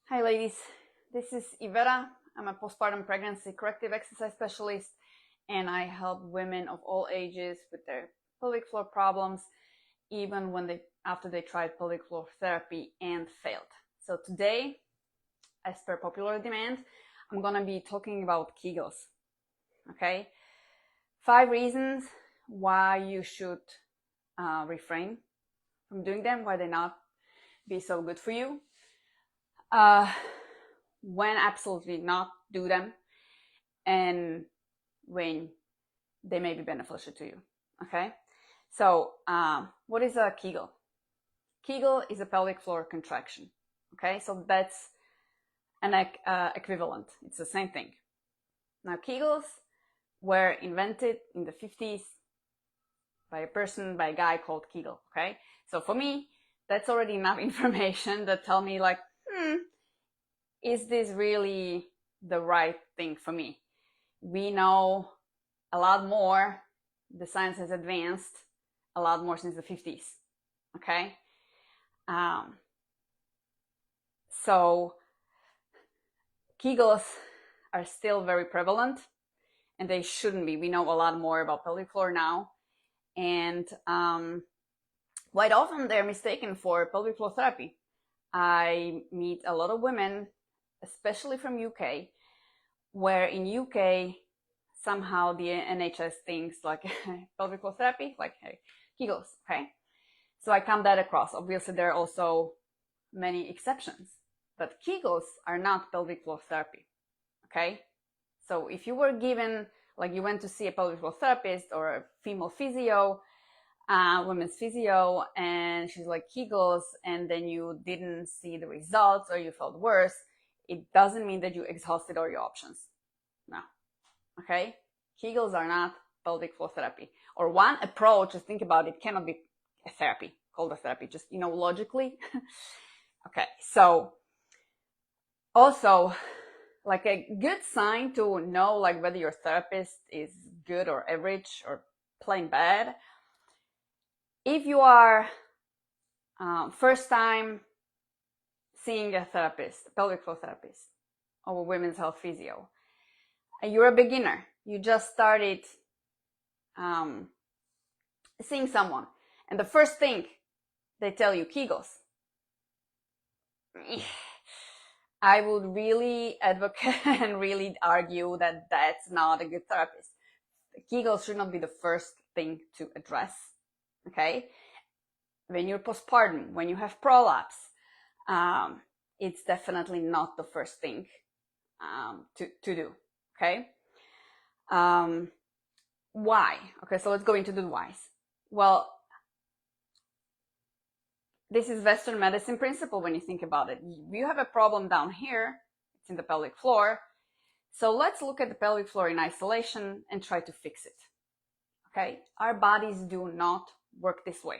Hi ladies, this is Iveta. I'm a postpartum pregnancy corrective exercise specialist and I help women of all ages with their pelvic floor problems even when after they tried pelvic floor therapy and failed. So today, as per popular demand, I'm gonna be talking about Kegels. Okay? 5 reasons why you should refrain from doing them, why they not be so good for you. When absolutely not do them, and when they may be beneficial to you. Okay, so what is a Kegel? Kegel is a pelvic floor contraction. Okay, so that's an equivalent. It's the same thing. Now, Kegels were invented in the 50s by a guy called Kegel. Okay, so for me, that's already enough information that tell me like, is this really the right thing for me? We know a lot more. The science has advanced a lot more since the 50s. Okay? So Kegels are still very prevalent and they shouldn't be. We know a lot more about pelvic floor now. And quite often they're mistaken for pelvic floor therapy. I meet a lot of women, especially from UK, where in UK somehow the NHS thinks like pelvic floor therapy, like hey, Kegels, okay? So I come that across. Obviously, there are also many exceptions, but Kegels are not pelvic floor therapy, okay? So if you were given, like you went to see a pelvic floor therapist or a female physio, women's physio, and she's like Kegels, and then you didn't see the results or you felt worse, it doesn't mean that you exhausted all your options. No. Okay? Kegels are not pelvic floor therapy. Or one approach, just think about it, cannot be a therapy, called a therapy, just, logically. Okay, so also, like a good sign to know like whether your therapist is good or average or plain bad, if you are first time seeing a therapist, a pelvic floor therapist, or a women's health physio, and you're a beginner, you just started seeing someone, and the first thing they tell you, Kegels, I would really advocate and really argue that that's not a good therapist. Kegels should not be the first thing to address, okay? When you're postpartum, when you have prolapse, it's definitely not the first thing to do, okay? Why? Okay, so let's go into the whys. Well, this is Western medicine principle when you think about it. You have a problem down here, it's in the pelvic floor. So let's look at the pelvic floor in isolation and try to fix it. Okay? Our bodies do not work this way.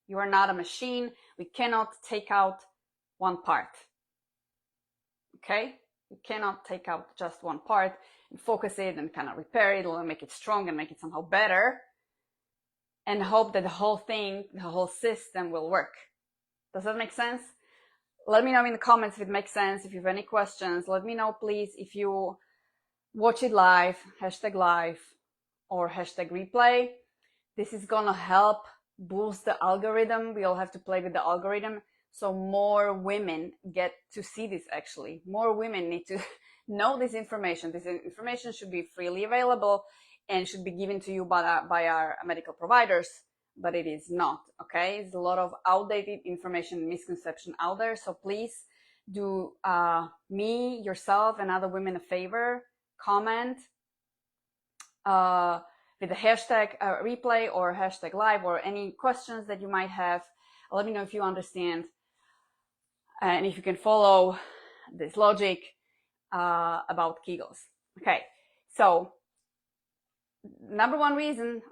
You are not a machine. We cannot take out one part. Okay? We cannot take out just one part and focus it and kind of repair it or make it strong and make it somehow better and hope that the whole thing, the whole system will work. Does that make sense? Let me know in the comments if it makes sense. If you have any questions, let me know, please. If you watch it live, #live or #replay. This is gonna help boost the algorithm. We all have to play with the algorithm. So more women get to see this actually. More women need to know this information. This information should be freely available and should be given to you by our medical providers. But it is not, okay? There's a lot of outdated information and misconception out there. So please do me, yourself, and other women a favor. Comment with the #replay or #live or any questions that you might have. Let me know if you understand and if you can follow this logic about Kegels. Okay, so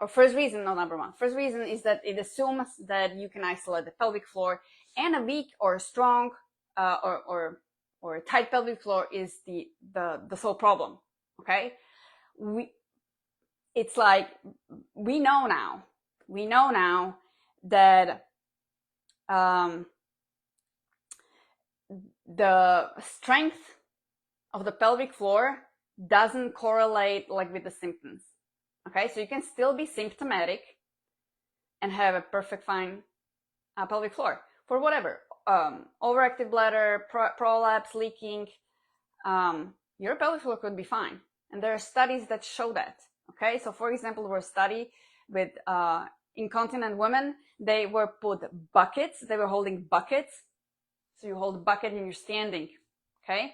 first reason is that it assumes that you can isolate the pelvic floor, and a weak or strong or a tight pelvic floor is the sole problem. Okay, it's like we know now that the strength of the pelvic floor doesn't correlate like with the symptoms. Okay, so you can still be symptomatic and have a perfect fine pelvic floor for whatever, overactive bladder, prolapse, leaking, your pelvic floor could be fine. And there are studies that show that. Okay, so for example, there was a study with incontinent women. They were put buckets, they were holding buckets. So you hold a bucket and you're standing. Okay,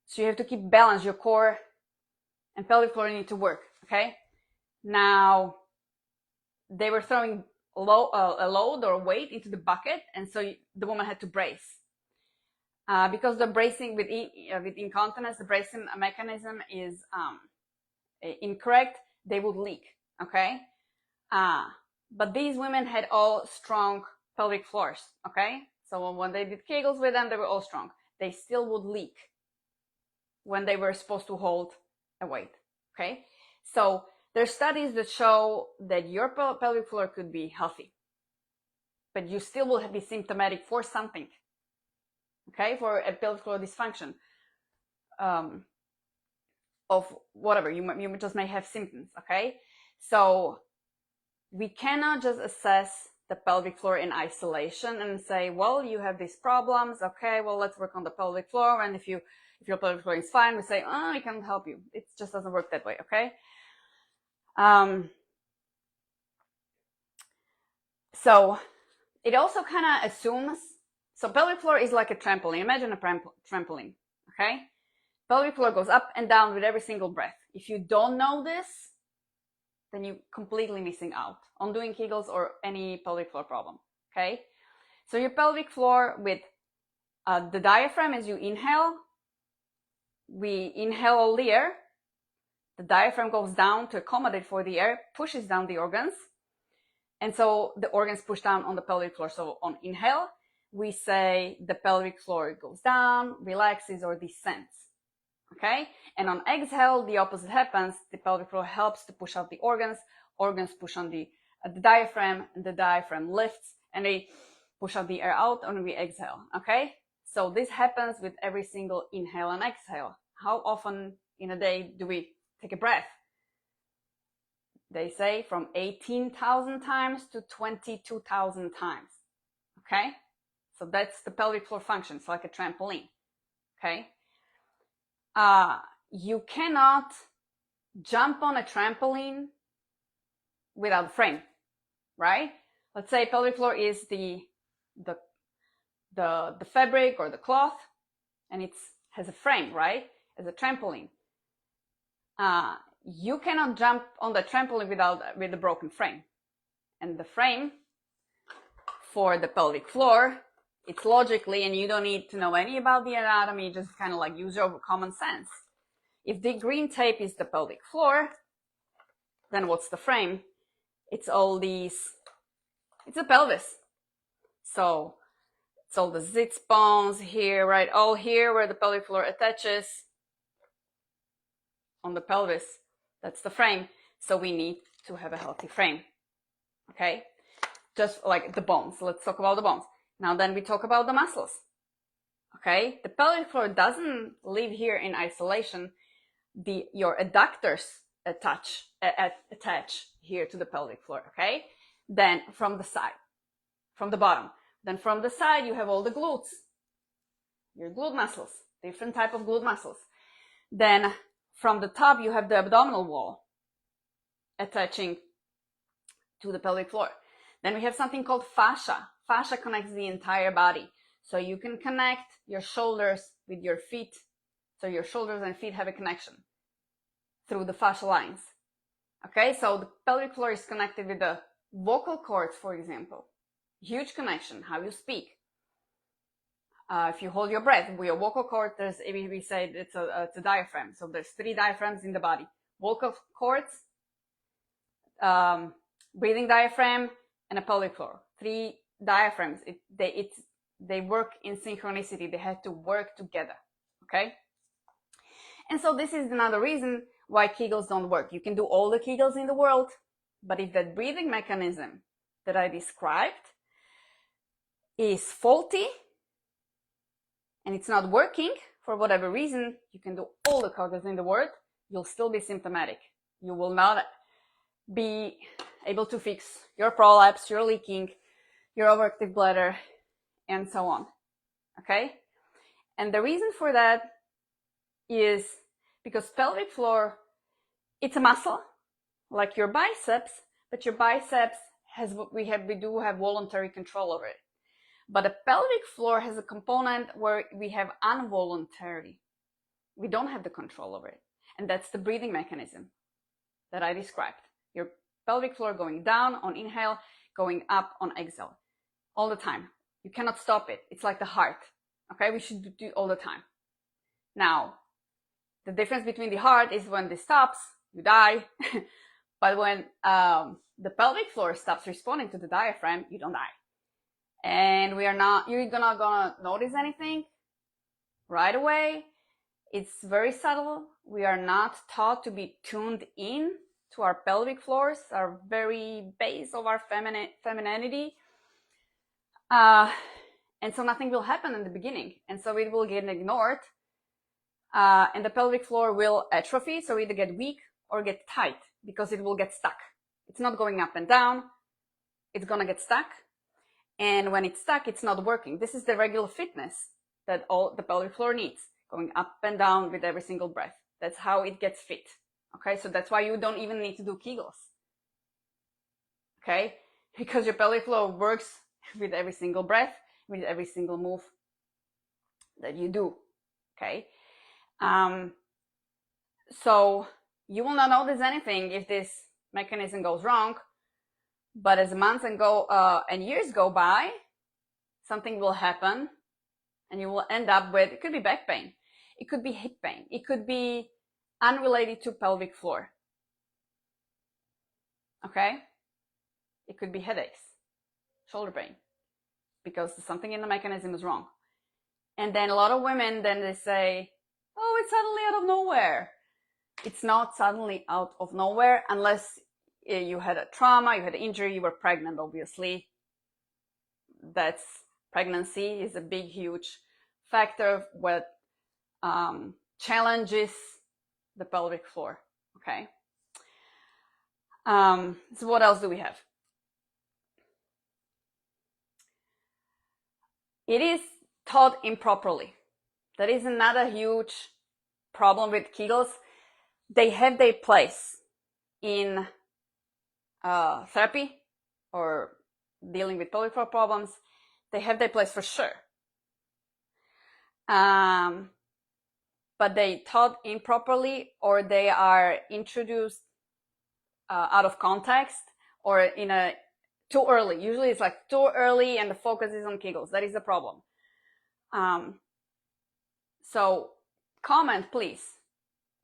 so you have to keep balance. Your core and pelvic floor need to work. Okay, now they were throwing a load or weight into the bucket, and so the woman had to brace. Because the bracing with incontinence, the bracing mechanism is incorrect, they would leak. Okay, but these women had all strong pelvic floors. Okay, so when they did Kegels with them, they were all strong. They still would leak when they were supposed to hold a weight. Okay, so there's studies that show that your pelvic floor could be healthy, but you still will be symptomatic for something. Okay, for a pelvic floor dysfunction of whatever, you just may have symptoms. Okay, so we cannot just assess the pelvic floor in isolation and say, well, you have these problems. Okay, well, let's work on the pelvic floor. And if your pelvic floor is fine, we say, oh, we can help you. It just doesn't work that way. Okay. So it also kind of assumes, so pelvic floor is like a trampoline. Imagine a trampoline. Okay. Pelvic floor goes up and down with every single breath. If you don't know this, then you're completely missing out on doing Kegels or any pelvic floor problem. Okay, so your pelvic floor with the diaphragm, as you inhale, we inhale all the air, the diaphragm goes down to accommodate for the air, pushes down the organs, and so the organs push down on the pelvic floor. So on inhale, we say the pelvic floor goes down, relaxes, or descends. Okay, and on exhale, the opposite happens. The pelvic floor helps to push out the organs. Organs push on the diaphragm, and the diaphragm lifts, and they push out the air out, and we exhale. Okay, so this happens with every single inhale and exhale. How often in a day do we take a breath? They say from 18,000 times to 22,000 times. Okay, so that's the pelvic floor function. It's like a trampoline. Okay. You cannot jump on a trampoline without a frame, right? Let's say pelvic floor is the fabric or the cloth, and it has a frame, right? As a trampoline. You cannot jump on the trampoline with a broken frame. And the frame for the pelvic floor, it's logically, and you don't need to know any about the anatomy, just kind of like use your common sense. If the green tape is the pelvic floor, then what's the frame? It's all these, it's a pelvis. So it's all the zits bones here, right? All here where the pelvic floor attaches on the pelvis. That's the frame. So we need to have a healthy frame. Okay? Just like the bones. Let's talk about the bones. Now then we talk about the muscles. Okay? The pelvic floor doesn't live here in isolation. Your adductors attach here to the pelvic floor. Okay? Then from the side, from the bottom. Then from the side you have all the glutes. Your glute muscles. Different type of glute muscles. Then from the top you have the abdominal wall attaching to the pelvic floor. Then we have something called fascia. Fascia connects the entire body. So you can connect your shoulders with your feet. So your shoulders and feet have a connection through the fascia lines. Okay, so the pelvic floor is connected with the vocal cords, for example. Huge connection, how you speak. If you hold your breath, with your vocal cord, we say it's a diaphragm. So there's 3 diaphragms in the body. Vocal cords, breathing diaphragm, and a pelvic floor. 3 diaphragms. They work in synchronicity. They have to work together. Okay? And so this is another reason why Kegels don't work. You can do all the Kegels in the world, but if that breathing mechanism that I described is faulty, and it's not working for whatever reason, you can do all the Kegels in the world, you'll still be symptomatic. You will not be able to fix your prolapse, your leaking, your overactive bladder, and so on. Okay? And the reason for that is because pelvic floor, it's a muscle like your biceps, but your biceps we do have voluntary control over it. But the pelvic floor has a component where we have involuntary. We don't have the control over it. And that's the breathing mechanism that I described. Your pelvic floor going down on inhale, going up on exhale. All the time. You cannot stop it. It's like the heart. Okay? We should do it all the time. Now, the difference between the heart is when this stops, you die. But when the pelvic floor stops responding to the diaphragm, you don't die. And you're not gonna notice anything right away. It's very subtle. We are not taught to be tuned in to our pelvic floors, our very base of our femininity. And so nothing will happen in the beginning. And so it will get ignored. And the pelvic floor will atrophy, so either get weak or get tight because it will get stuck. It's not going up and down. It's gonna get stuck. And when it's stuck, it's not working. This is the regular fitness that all the pelvic floor needs, going up and down with every single breath. That's how it gets fit. Okay, so that's why you don't even need to do Kegels. Okay, because your pelvic floor works with every single breath, with every single move that you do. Okay, so you will not notice anything if this mechanism goes wrong. But as months and years go by, something will happen, and you will end up with, it could be back pain, it could be hip pain, it could be unrelated to pelvic floor. Okay? It could be headaches, shoulder pain, because something in the mechanism is wrong. And then a lot of women, then they say, oh, it's suddenly out of nowhere. It's not suddenly out of nowhere unless you had a trauma, you had an injury, you were pregnant, obviously. That's pregnancy is a big, huge factor what challenges the pelvic floor. Okay. So what else do we have? It is taught improperly. That is another huge problem with Kegels. They have their place in therapy or dealing with pelvic floor problems. They have their place for sure. But they taught improperly, or they are introduced out of context, or in a too early. Usually it's like too early and the focus is on Kegels. That is the problem. So comment, please.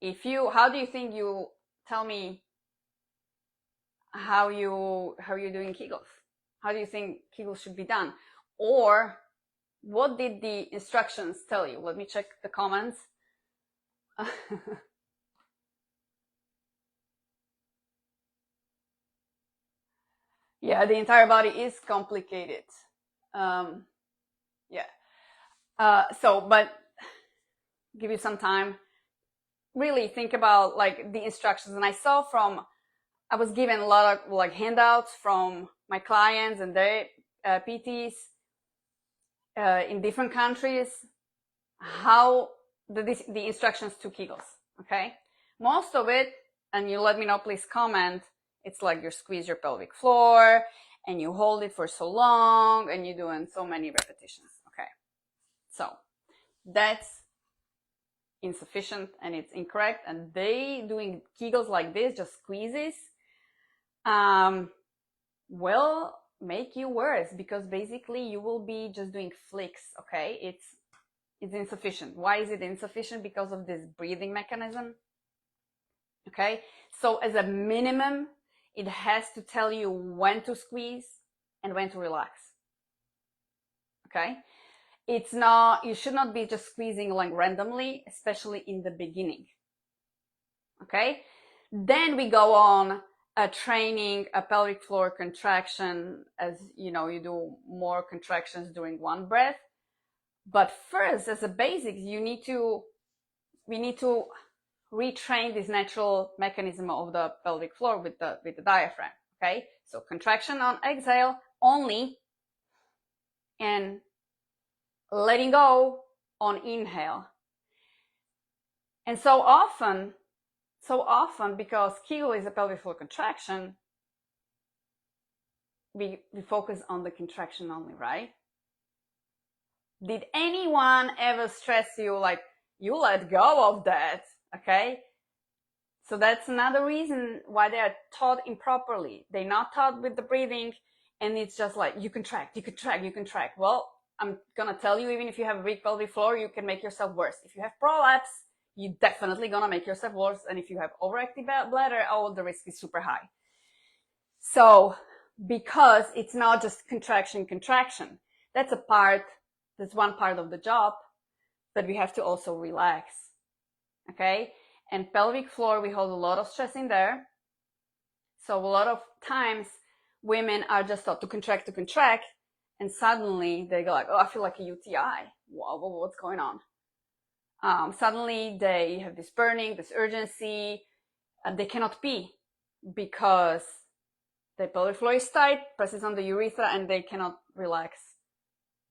How do you think you tell me how you're doing Kegels? How do you think Kegels should be done? Or what did the instructions tell you? Let me check the comments. Yeah, the entire body is complicated. Yeah. But give you some time. Really think about like the instructions. And I was given a lot of like handouts from my clients and their PTs in different countries, how the instructions to Kegels. Okay. Most of it, and you let me know, please comment. It's like you squeeze your pelvic floor and you hold it for so long and you're doing so many repetitions. Okay. So that's insufficient and it's incorrect. And they doing Kegels like this, just squeezes, will make you worse because basically you will be just doing flicks. Okay. It's insufficient. Why is it insufficient? Because of this breathing mechanism. Okay. So as a minimum, it has to tell you when to squeeze and when to relax. Okay. You should not be just squeezing like randomly, especially in the beginning. Okay. Then we go on training a pelvic floor contraction, as you know, you do more contractions during one breath. But first, as a basics, we need to retrain this natural mechanism of the pelvic floor with the diaphragm. Okay, so contraction on exhale only, and letting go on inhale. And so often, because Kegel is a pelvic floor contraction, we focus on the contraction only, right? Did anyone ever stress you like, you let go of that? Okay, so that's another reason why they are taught improperly. They're not taught with the breathing, and it's just like, you contract. Well, I'm gonna tell you, even if you have a weak pelvic floor, you can make yourself worse. If you have prolapse, you're definitely gonna make yourself worse. And if you have overactive bladder, oh, the risk is super high. So, because it's not just contraction, that's one part of the job, but we have to also relax. Okay? And pelvic floor, we hold a lot of stress in there. So a lot of times women are just taught to contract, and suddenly they go like, oh, I feel like a UTI. What's going on? Suddenly they have this burning, this urgency, and they cannot pee because the pelvic floor is tight, presses on the urethra, and they cannot relax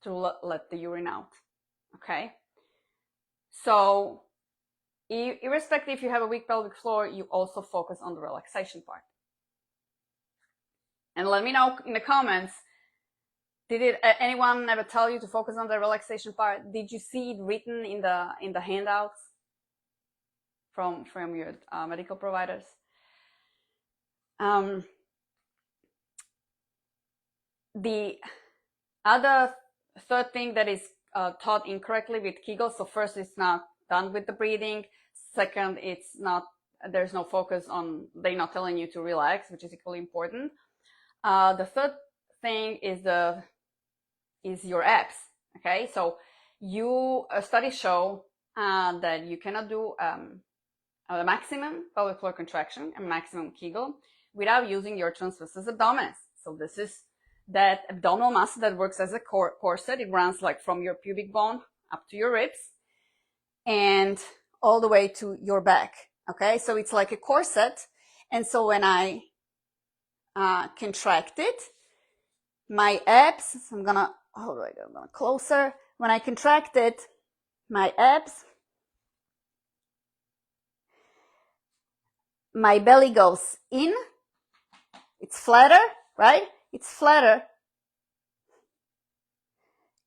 to let the urine out. Okay? So, irrespective if you have a weak pelvic floor, you also focus on the relaxation part. And let me know in the comments, did anyone ever tell you to focus on the relaxation part? Did you see it written in the handouts from your medical providers? The other third thing that is taught incorrectly with Kegel. So first, it's not done with the breathing. Second, there's no focus on, they're not telling you to relax, which is equally important. The third thing is your abs. Okay, so studies show that you cannot do a maximum pelvic floor contraction and maximum Kegel without using your transversus abdominis. So this is that abdominal muscle that works as a corset. It runs like from your pubic bone up to your ribs and all the way to your back. Okay, so it's like a corset. And so when I contract it, my abs, so I'm gonna closer. When I contract it, my abs, my belly goes in. It's flatter, right? It's flatter,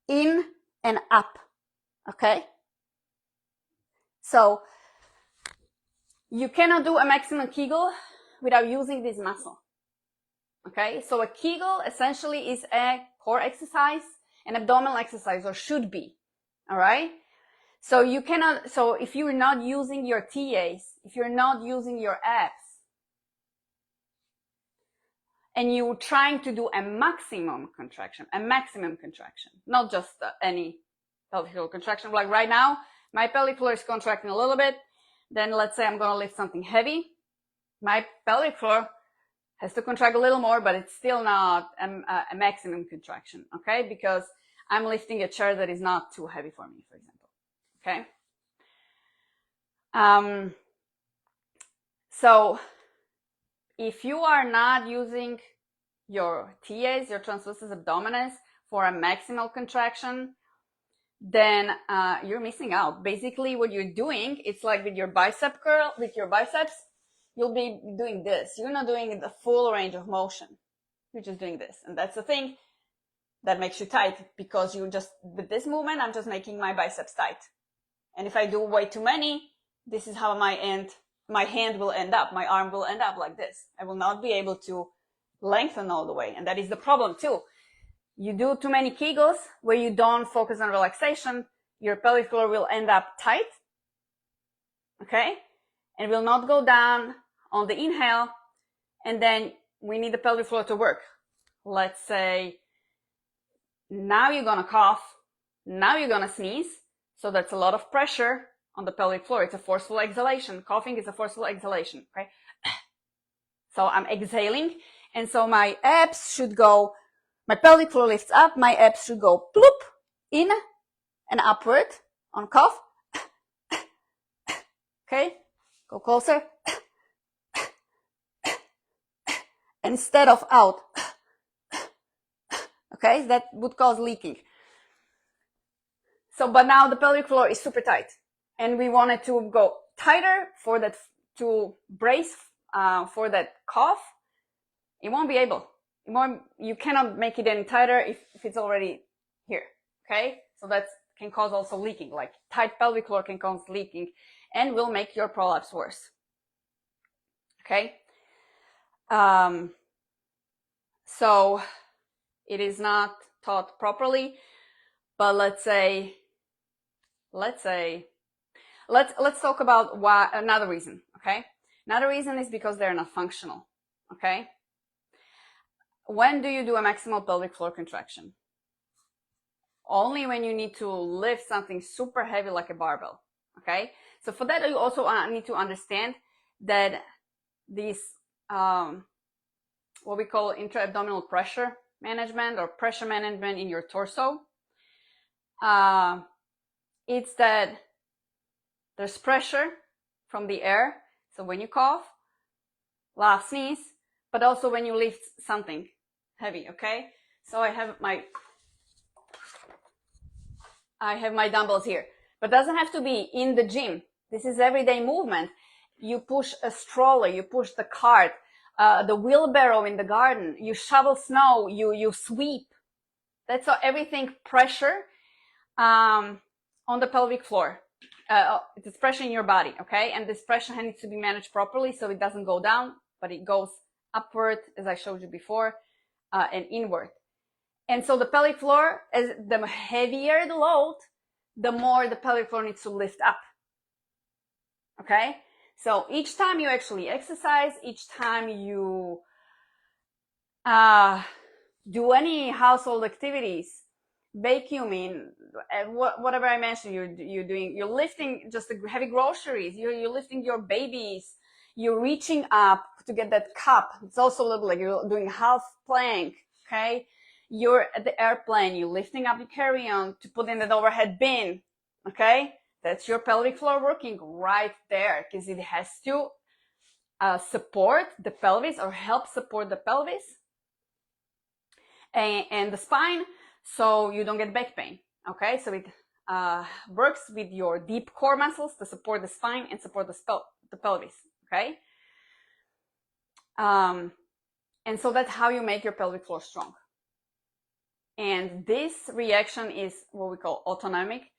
in and up. Okay? So you cannot do a maximum Kegel without using this muscle. Okay? So a Kegel essentially is a core exercise, an abdominal exercise, or should be. All right? So if you're not using your TAs, if you're not using your abs, and you're trying to do a maximum contraction, not just any pelvic floor contraction. Like right now, my pelvic floor is contracting a little bit. Then let's say I'm going to lift something heavy. My pelvic floor has to contract a little more, but it's still not a maximum contraction, okay? Because I'm lifting a chair that is not too heavy for me, for example, okay? So if you are not using your TAs, your transversus abdominis, for a maximal contraction, then you're missing out. Basically, what you're doing, it's like with your bicep curl, with your biceps, you'll be doing this. You're not doing the full range of motion. You're just doing this. And that's the thing that makes you tight, because you just, with this movement, I'm just making my biceps tight. And if I do way too many, this is how my hand will end up. My arm will end up like this. I will not be able to lengthen all the way. And that is the problem too. You do too many Kegels where you don't focus on relaxation, your pelvic floor will end up tight, okay? And will not go down on the inhale, and then we need the pelvic floor to work. Let's say now you're gonna cough, now you're gonna sneeze, so that's a lot of pressure on the pelvic floor. It's a forceful exhalation. Coughing is a forceful exhalation, okay? So I'm exhaling, and so my abs should go, my pelvic floor lifts up, my abs should go ploop in and upward on cough. Okay, go closer. Instead of out. Okay, that would cause leaking. So, but now the pelvic floor is super tight, and we wanted to go tighter for that, to brace for that cough. It won't be able. You cannot make it any tighter if it's already here. Okay, so that can cause also leaking. Like tight pelvic floor can cause leaking, and will make your prolapse worse. Okay, so it is not taught properly. But let's talk about why. Another reason. Okay, another reason is because they're not functional. Okay, when do you do a maximal pelvic floor contraction? Only when you need to lift something super heavy like a barbell. Okay, so for that you also need to understand that these what we call intra-abdominal pressure management or pressure management in your torso, it's that there's pressure from the air. So when you cough, laugh, sneeze, but also when you lift something heavy. Okay, so I have my dumbbells here, but doesn't have to be in the gym. This is everyday movement. You push a stroller, you push the cart, the wheelbarrow in the garden, you shovel snow, you sweep. That's all, everything pressure on the pelvic floor. It's pressure in your body, okay? And this pressure needs to be managed properly so it doesn't go down, but it goes upward, as I showed you before, and inward. And so the pelvic floor, as the heavier the load, the more the pelvic floor needs to lift up. Okay? So each time you actually exercise, each time you do any household activities, vacuuming, whatever I mentioned, you're lifting just the heavy groceries, you're lifting your babies, you're reaching up to get that cup. It's also a little like you're doing half plank, okay? You're at the airplane, you're lifting up your carry-on to put in that overhead bin, okay? That's your pelvic floor working right there, because it has to support the pelvis or help support the pelvis and the spine, so you don't get back pain. Okay, so it works with your deep core muscles to support the spine and support the pelvis. Okay, and so that's how you make your pelvic floor strong. And this reaction is what we call autonomic.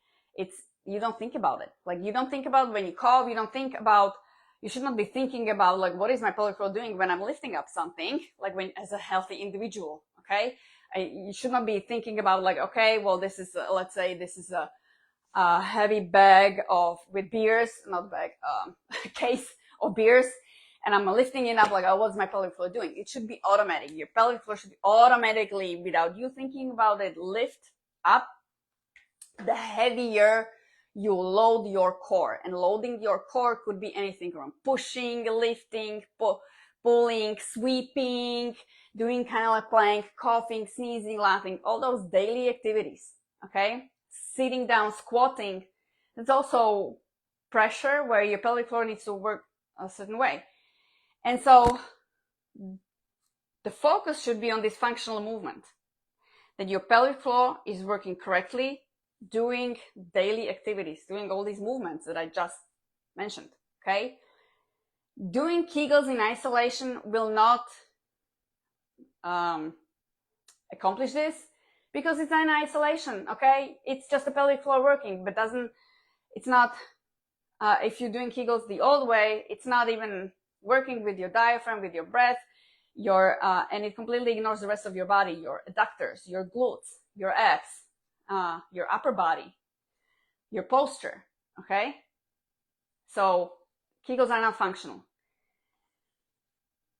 You don't think about it. Like you don't think about when you cough. You should not be thinking about like, what is my pelvic floor doing when I'm lifting up something, like when as a healthy individual. Okay, you should not be thinking about like, okay, well, this is let's say this is a heavy bag with beers, not bag, case of beers, and I'm lifting it up like, oh, what's my pelvic floor doing? It should be automatic. Your pelvic floor should be automatically, without you thinking about it, lift up. The heavier you load your core, and loading your core could be anything from pushing, lifting, pulling, sweeping, doing kind of like plank, coughing, sneezing, laughing, all those daily activities. Okay, sitting down, squatting. There's also pressure where your pelvic floor needs to work a certain way. And so the focus should be on this functional movement, that your pelvic floor is working correctly, doing daily activities, doing all these movements that I just mentioned. Okay, doing Kegels in isolation will not accomplish this, because it's in isolation. Okay, it's just the pelvic floor working, but it's not if you're doing Kegels the old way, it's not even working with your diaphragm, with your breath, and it completely ignores the rest of your body, your adductors, your glutes, your abs, your upper body, your posture. Okay, so Kegels are not functional.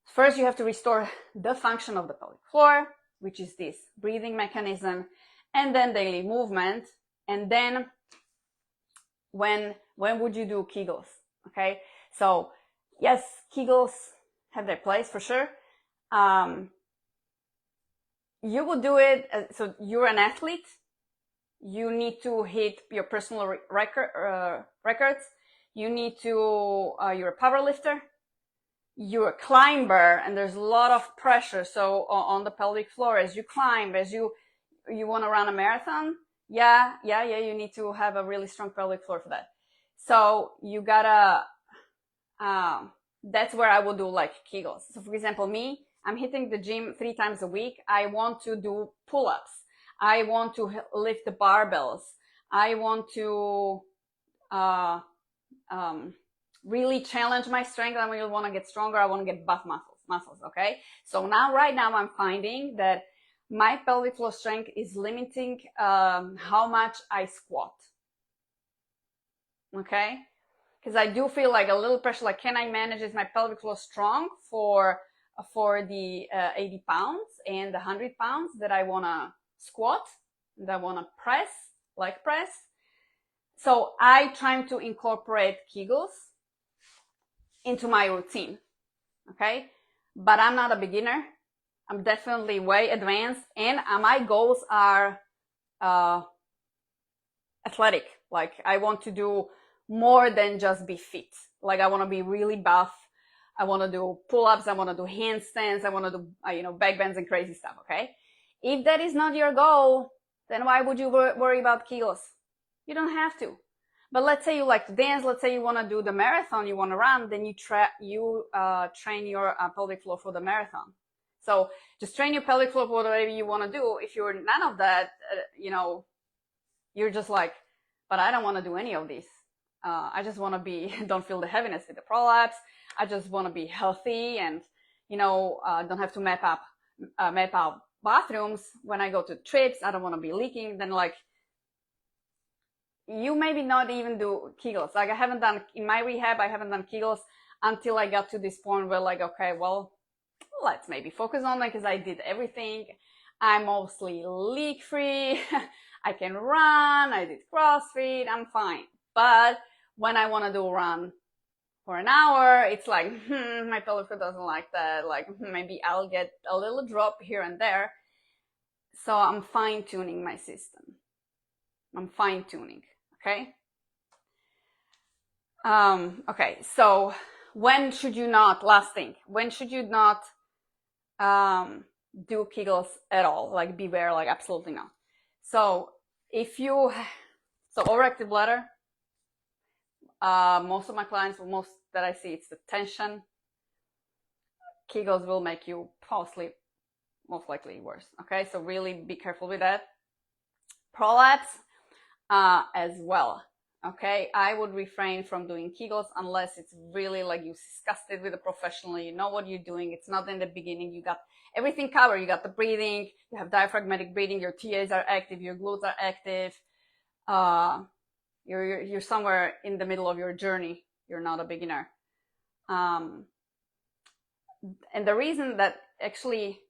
First, you have to restore the function of the pelvic floor, which is this breathing mechanism, and then daily movement. And then when would you do Kegels? Okay, so yes, Kegels have their place for sure. You would do it, so you're an athlete, you need to hit your personal records. You need to, you're a power lifter, you're a climber, and there's a lot of pressure. So on the pelvic floor, as you climb, as you want to run a marathon, you need to have a really strong pelvic floor for that. So you gotta, that's where I would do like Kegels. So for example, me, I'm hitting the gym 3 times a week. I want to do pull-ups. I want to lift the barbells. I want to really challenge my strength. I really want to get stronger. I want to get buff muscles, okay? So now, right now, I'm finding that my pelvic floor strength is limiting how much I squat, okay? Because I do feel like a little pressure, like, can I manage, is my pelvic floor strong for the 80 pounds and the 100 pounds that I want to squat, that I want to press, leg press? So I try to incorporate Kegels into my routine, okay? But I'm not a beginner. I'm definitely way advanced, and my goals are athletic. Like, I want to do more than just be fit. Like, I want to be really buff. I want to do pull-ups. I want to do handstands. I want to do, back bends and crazy stuff, okay? If that is not your goal, then why would you worry about Kegels? You don't have to. But let's say you like to dance, let's say you want to do the marathon, you want to run, then you train your pelvic floor for the marathon. So just train your pelvic floor for whatever you want to do. If you're none of that, you're just like, but I don't want to do any of these. I just want to don't feel the heaviness with the prolapse. I just want to be healthy and, don't have to map out bathrooms when I go to trips. I don't want to be leaking. Then, like, you maybe not even do Kegels. Like, in my rehab, I haven't done Kegels until I got to this point where, like, okay, well, let's maybe focus on that, because I did everything. I'm mostly leak free. I can run. I did CrossFit. I'm fine. But when I want to do a run for an hour, it's like, my pelvic floor doesn't like that. Like, maybe I'll get a little drop here and there. So I'm fine tuning my system. I'm fine tuning. Okay. Okay. So when should you not, last thing, when should you not, do Kegels at all? Like, beware, like, absolutely not. So overactive bladder, most of my clients, most that I see, it's the tension. Kegels will make you fall asleep, most likely worse. Okay. So really be careful with that. Prolapse, as well. Okay, I would refrain from doing Kegels unless it's really like you discussed it with a professional, you know what you're doing. It's not in the beginning. You got everything covered. You got the breathing, you have diaphragmatic breathing, your TAs are active, your glutes are active. You're somewhere in the middle of your journey. You're not a beginner. And the reason that actually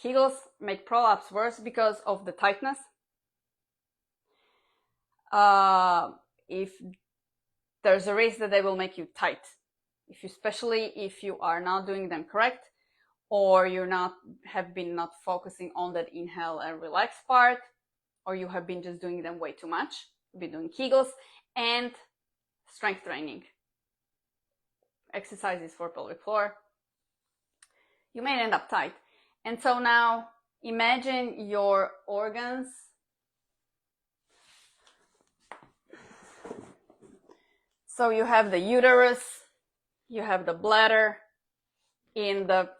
Kegels make prolapse worse because of the tightness. If there's a risk that they will make you tight, especially if you are not doing them correct, or have been not focusing on that inhale and relax part, or you have been just doing them way too much. You've been doing Kegels and strength training exercises for pelvic floor. You may end up tight. And so now imagine your organs So you have the uterus, you have the bladder in the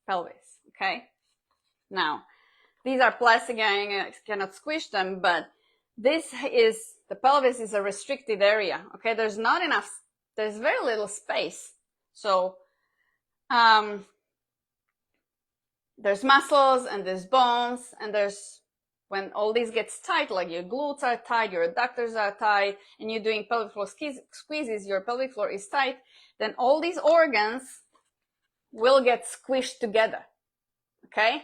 pelvis, okay? Now, these are plastic, I cannot squish them, but the pelvis is a restricted area, okay? There's very little space. So, there's muscles and there's bones and when all this gets tight, like your glutes are tight, your adductors are tight, and you're doing pelvic floor squeezes, your pelvic floor is tight, then all these organs will get squished together, okay?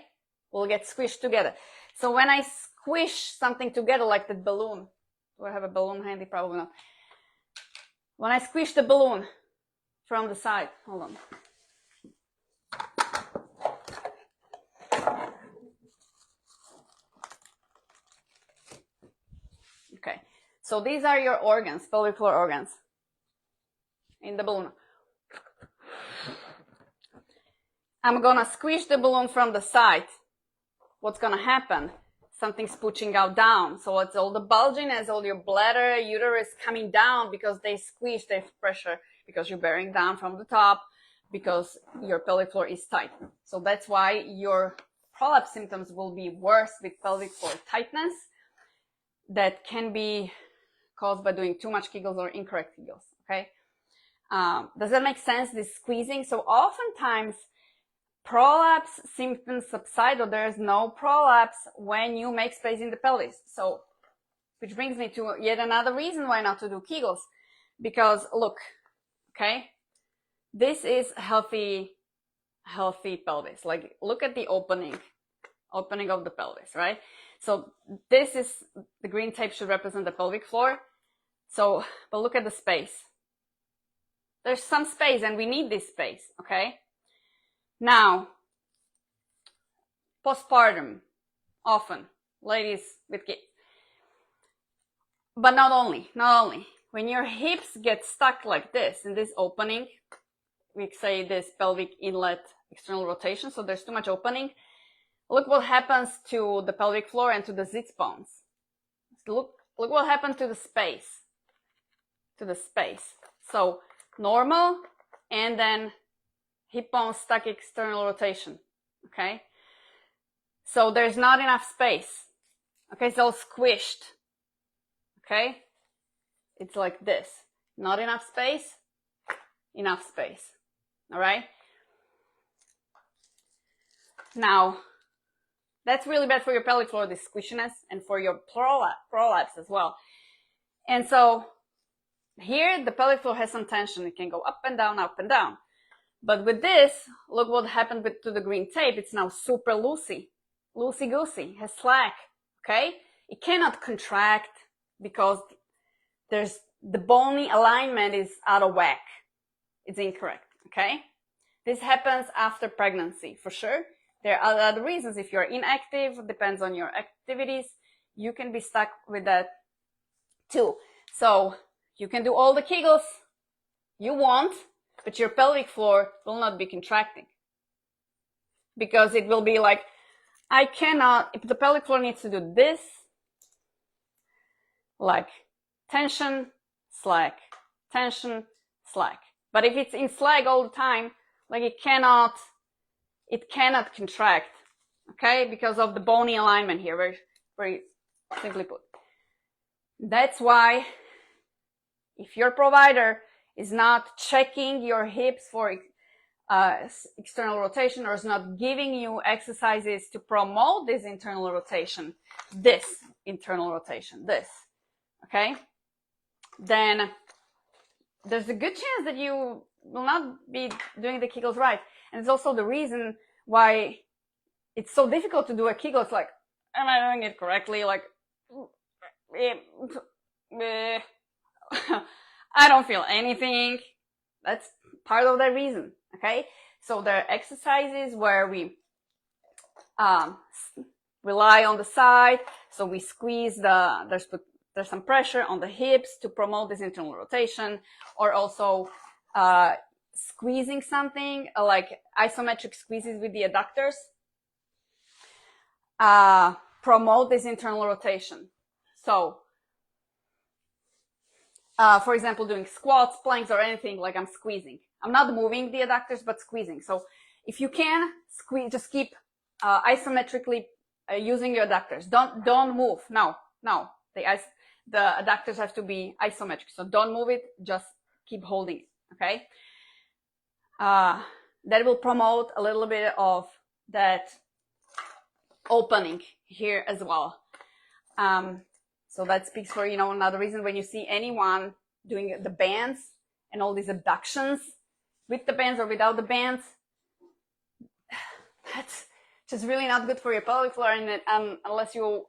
Will get squished together. So when I squish something together, like the balloon, do I have a balloon handy? Probably not. When I squish the balloon from the side, hold on. So these are your organs, pelvic floor organs in the balloon. I'm gonna squish the balloon from the side. What's gonna happen? Something's pushing out down. So it's all the bulginess, all your bladder, uterus coming down because they squeeze, they have pressure, because you're bearing down from the top, because your pelvic floor is tight. So that's why your prolapse symptoms will be worse with pelvic floor tightness. That can be caused by doing too much Kegels or incorrect Kegels, okay? Does that make sense, this squeezing? So oftentimes, prolapse symptoms subside, or there's no prolapse when you make space in the pelvis. So, which brings me to yet another reason why not to do Kegels. Because look, okay, this is healthy pelvis. Like, look at the opening of the pelvis, right? So this is, the green tape should represent the pelvic floor. So, but look at the space. There's some space, and we need this space, okay? Now, postpartum, often, ladies with kids. But not only. When your hips get stuck like this, in this opening, we say this pelvic inlet external rotation, so there's too much opening. Look what happens to the pelvic floor and to the sits bones. Look what happened to the space. So, normal, and then hip bone stuck external rotation, okay? So there's not enough space, okay? It's all squished, okay? It's like this. Not enough space, enough space, all right? Now, that's really bad for your pelvic floor, this squishiness, and for your prolapse as well. And so here, the pelvic floor has some tension. It can go up and down, up and down. But with this, look what happened to the green tape. It's now super loosey-goosey, has slack, okay? It cannot contract because there's the bony alignment is out of whack. It's incorrect, okay? This happens after pregnancy, for sure. There are other reasons. If you're inactive, depends on your activities, you can be stuck with that too. So you can do all the Kegels you want, but your pelvic floor will not be contracting. Because it will be like, I cannot, if the pelvic floor needs to do this, like tension, slack, tension, slack. But if it's in slack all the time, like it cannot contract, okay? Because of the bony alignment here, very, very simply put. That's why if your provider is not checking your hips for external rotation, or is not giving you exercises to promote this internal rotation, this internal rotation, this, okay? Then there's a good chance that you will not be doing the Kegels right. And it's also the reason why it's so difficult to do a Kegel. It's like, am I doing it correctly? Like, I don't feel anything. That's part of the reason, okay? So there are exercises where we rely on the side, so we squeeze there's some pressure on the hips to promote this internal rotation, or also squeezing something like isometric squeezes with the adductors promote this internal rotation. So for example, doing squats, planks, or anything, like I'm squeezing. I'm not moving the adductors, but squeezing. So if you can squeeze, just keep isometrically using your adductors. Don't move. No. The adductors have to be isometric. So don't move it. Just keep holding it. Okay. That will promote a little bit of that opening here as well. So that speaks for, another reason when you see anyone doing the bands and all these abductions with the bands or without the bands, that's just really not good for your pelvic floor, and unless you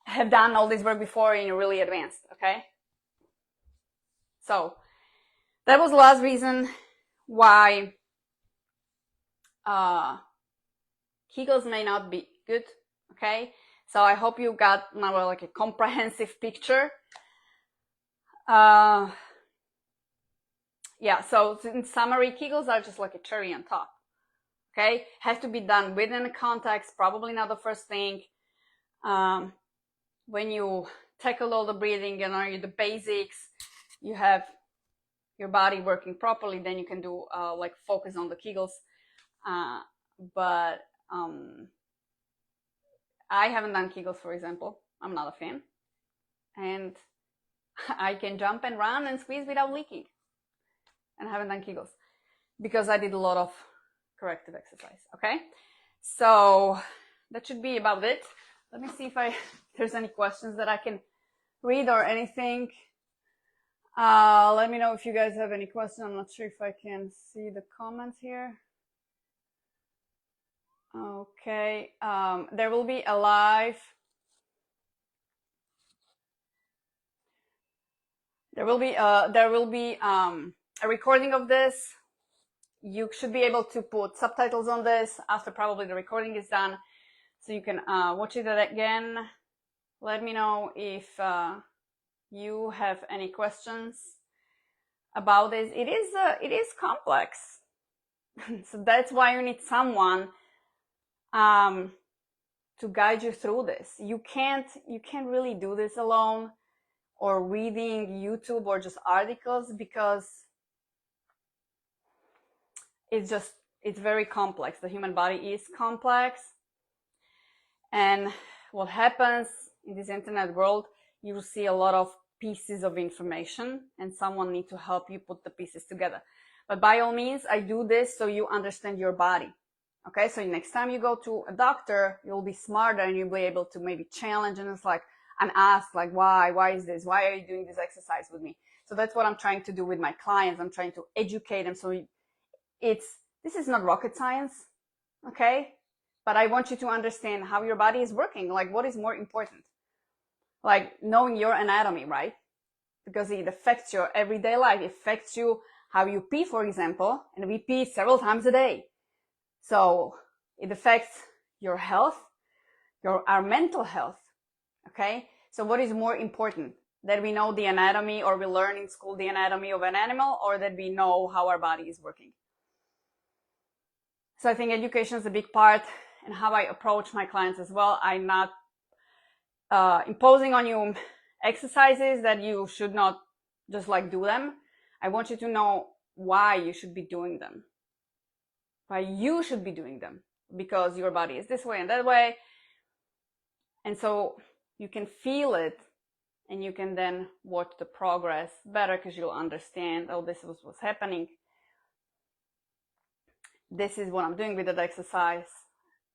have done all this work before and you're really advanced, okay? So that was the last reason why Kegels may not be good, okay? So I hope you got now like a comprehensive picture Yeah, so in summary, Kegels are just like a cherry on top. Okay, has to be done within a context, probably not the first thing. When you tackle all the breathing and the basics, you have your body working properly, then you can do like focus on the Kegels. But I haven't done Kegels, for example. I'm not a fan. And I can jump and run and squeeze without leaking. And I haven't done Kegels because I did a lot of corrective exercise. Okay, so that should be about it. Let me see if there's any questions that I can read or anything. Let me know if you guys have any questions. I'm not sure if I can see the comments here. Okay, there will be a live. There will be a recording of this. You should be able to put subtitles on this after probably the recording is done, so you can watch it again. Let me know if you have any questions about this. It is complex, so that's why you need someone to guide you through this. You can't really do this alone, or reading YouTube or just articles, because it's very complex. The human body is complex, and what happens in this internet world, you will see a lot of pieces of information, and someone needs to help you put the pieces together. But by all means, I do this so you understand your body. Okay, so next time you go to a doctor, you'll be smarter and you'll be able to maybe challenge and ask like, why is this? Why are you doing this exercise with me? So that's what I'm trying to do with my clients. I'm trying to educate them. So this is not rocket science, okay? But I want you to understand how your body is working. Like, what is more important? Like knowing your anatomy, right? Because it affects your everyday life. It affects you how you pee, for example, and we pee several times a day. So it affects your health, our mental health, okay? So what is more important? That we know the anatomy, or we learn in school the anatomy of an animal, or that we know how our body is working? So I think education is a big part, and how I approach my clients as well. I'm not imposing on you exercises that you should not just like do them. I want you to know why you should be doing them. Why you should be doing them, because your body is this way and that way. And so you can feel it, and you can then watch the progress better, because you'll understand, oh, this is what's happening. This is what I'm doing with that exercise,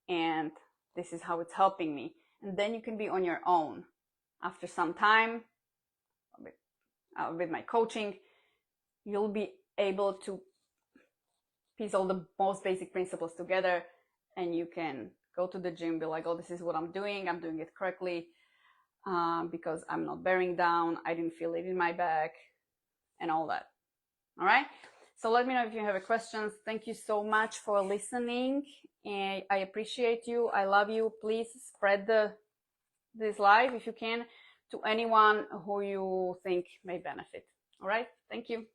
and this is how it's helping me. And then you can be on your own. After some time, with my coaching, you'll be able to piece all the most basic principles together, and you can go to the gym, be like, oh, this is what I'm doing it correctly, because I'm not bearing down, I didn't feel it in my back, and all that. All right, so let me know if you have questions. Thank you so much for listening, and I appreciate you. I love you. Please spread this live, if you can, to anyone who you think may benefit. All right, thank you.